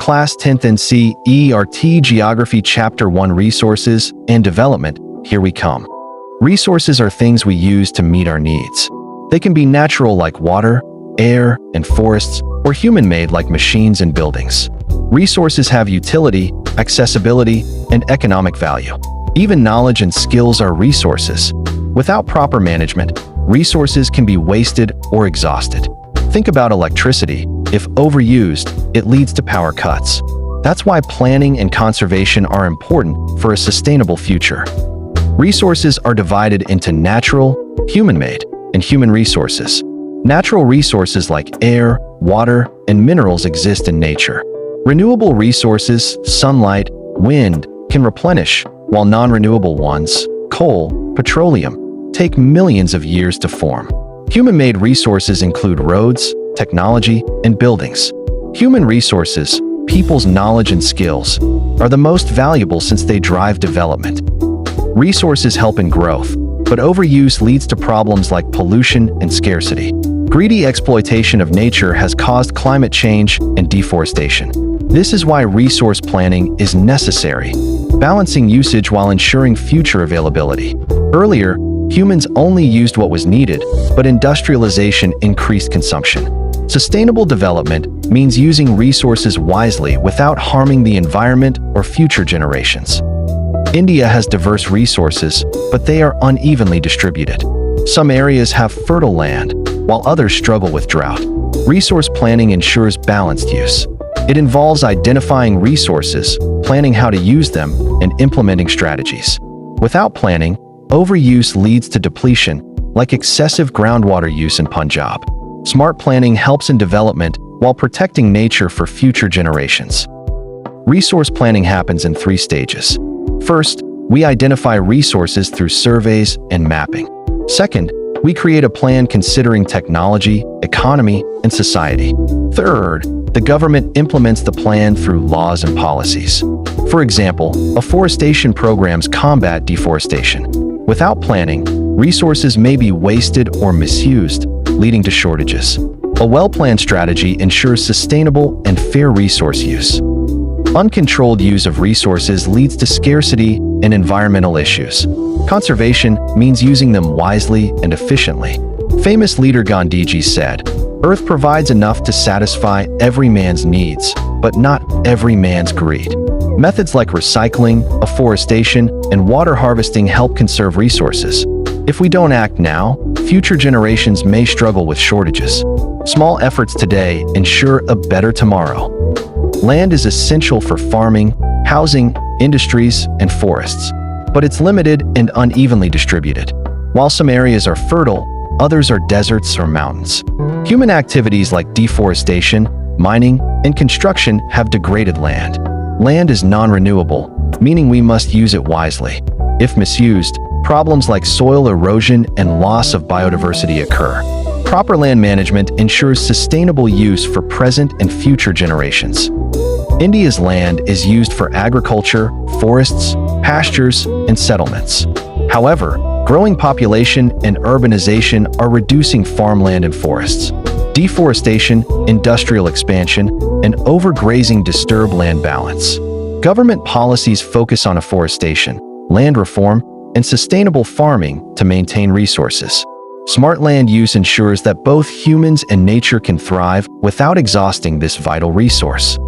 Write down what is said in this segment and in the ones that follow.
Class 10th NCERT Geography Chapter 1 Resources and Development. Here we come. Resources are things we use to meet our needs. They can be natural like water, air, and forests, or human-made like machines and buildings. Resources have utility, accessibility, and economic value. Even knowledge and skills are resources. Without proper management, resources can be wasted or exhausted. Think about electricity. If overused, it leads to power cuts. That's why planning and conservation are important for a sustainable future. Resources are divided into natural, human-made, and human resources. Natural resources like air, water, and minerals exist in nature. Renewable resources, sunlight, wind, can replenish, while non-renewable ones, coal, petroleum, take millions of years to form. Human-made resources include roads, technology, and buildings. Human resources, people's knowledge and skills, are the most valuable since they drive development. Resources help in growth, but overuse leads to problems like pollution and scarcity. Greedy exploitation of nature has caused climate change and deforestation. This is why resource planning is necessary, balancing usage while ensuring future availability. Earlier, humans only used what was needed, but industrialization increased consumption. Sustainable development means using resources wisely without harming the environment or future generations. India has diverse resources, but they are unevenly distributed. Some areas have fertile land, while others struggle with drought. Resource planning ensures balanced use. It involves identifying resources, planning how to use them, and implementing strategies. Without planning, overuse leads to depletion, like excessive groundwater use in Punjab. Smart planning helps in development while protecting nature for future generations. Resource planning happens in 3 stages. First, we identify resources through surveys and mapping. Second, we create a plan considering technology, economy, and society. Third, the government implements the plan through laws and policies. For example, afforestation programs combat deforestation. Without planning, resources may be wasted or misused, leading to shortages. A well-planned strategy ensures sustainable and fair resource use. Uncontrolled use of resources leads to scarcity and environmental issues. Conservation means using them wisely and efficiently. Famous leader Gandhiji said, "Earth provides enough to satisfy every man's needs, but not every man's greed." Methods like recycling, afforestation, and water harvesting help conserve resources. If we don't act now, future generations may struggle with shortages. Small efforts today ensure a better tomorrow. Land is essential for farming, housing, industries, and forests, but it's limited and unevenly distributed. While some areas are fertile, others are deserts or mountains. Human activities like deforestation, mining, and construction have degraded land. Land is non-renewable, meaning we must use it wisely. If misused, problems like soil erosion and loss of biodiversity occur. Proper land management ensures sustainable use for present and future generations. India's land is used for agriculture, forests, pastures, and settlements. However, growing population and urbanization are reducing farmland and forests. Deforestation, industrial expansion, and overgrazing disturb land balance. Government policies focus on afforestation, land reform, and sustainable farming to maintain resources. Smart land use ensures that both humans and nature can thrive without exhausting this vital resource.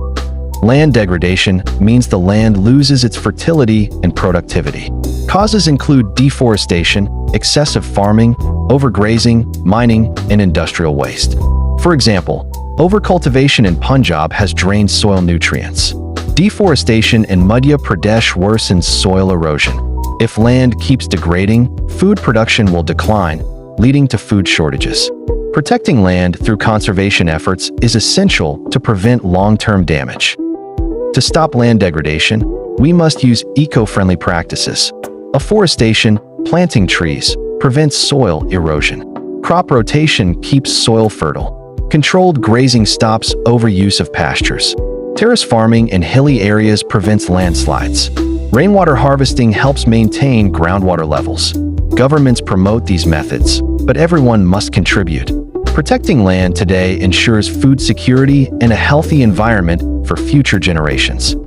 Land degradation means the land loses its fertility and productivity. Causes include deforestation, excessive farming, overgrazing, mining, and industrial waste. For example, overcultivation in Punjab has drained soil nutrients. Deforestation in Madhya Pradesh worsens soil erosion. If land keeps degrading, food production will decline, leading to food shortages. Protecting land through conservation efforts is essential to prevent long-term damage. To stop land degradation, we must use eco-friendly practices. Afforestation, planting trees, prevents soil erosion. Crop rotation keeps soil fertile. Controlled grazing stops overuse of pastures. Terrace farming in hilly areas prevents landslides. Rainwater harvesting helps maintain groundwater levels. Governments promote these methods, but everyone must contribute. Protecting land today ensures food security and a healthy environment for future generations.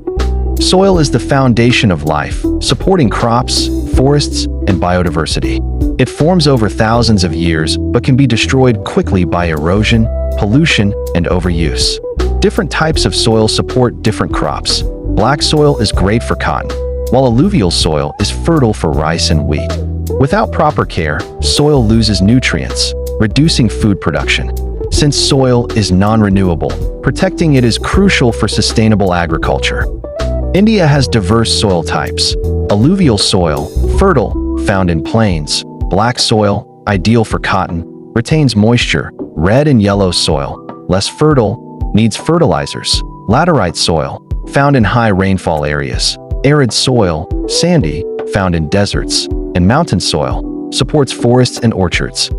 Soil is the foundation of life, supporting crops, forests, and biodiversity. It forms over thousands of years but can be destroyed quickly by erosion, pollution, and overuse. Different types of soil support different crops. Black soil is great for cotton, while alluvial soil is fertile for rice and wheat. Without proper care, soil loses nutrients, reducing food production. Since soil is non-renewable, protecting it is crucial for sustainable agriculture. India has diverse soil types. Alluvial soil, fertile, found in plains. Black soil, ideal for cotton, retains moisture. Red and yellow soil, less fertile, needs fertilizers. Laterite soil, found in high rainfall areas. Arid soil, sandy, found in deserts. And mountain soil, supports forests and orchards.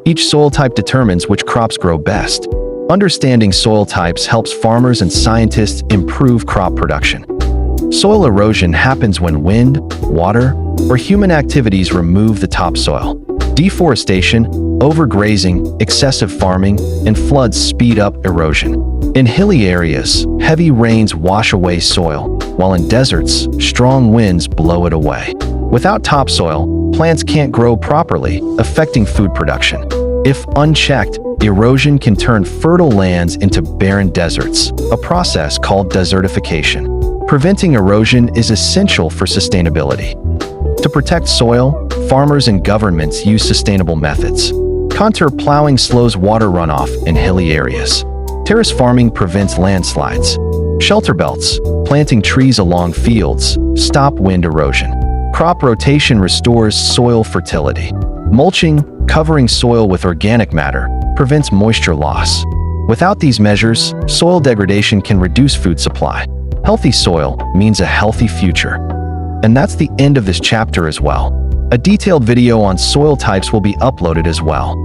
Each soil type determines which crops grow best. Understanding soil types helps farmers and scientists improve crop production. Soil erosion happens when wind, water, or human activities remove the topsoil. Deforestation, overgrazing, excessive farming, and floods speed up erosion. In hilly areas, heavy rains wash away soil, while in deserts, strong winds blow it away. Without topsoil, plants can't grow properly, affecting food production. If unchecked, erosion can turn fertile lands into barren deserts, a process called desertification. Preventing erosion is essential for sustainability. To protect soil, farmers and governments use sustainable methods. Contour plowing slows water runoff in hilly areas. Terrace farming prevents landslides. Shelter belts, planting trees along fields, stop wind erosion. Crop rotation restores soil fertility. Mulching, covering soil with organic matter, prevents moisture loss. Without these measures, soil degradation can reduce food supply. Healthy soil means a healthy future. And that's the end of this chapter as well. A detailed video on soil types will be uploaded as well.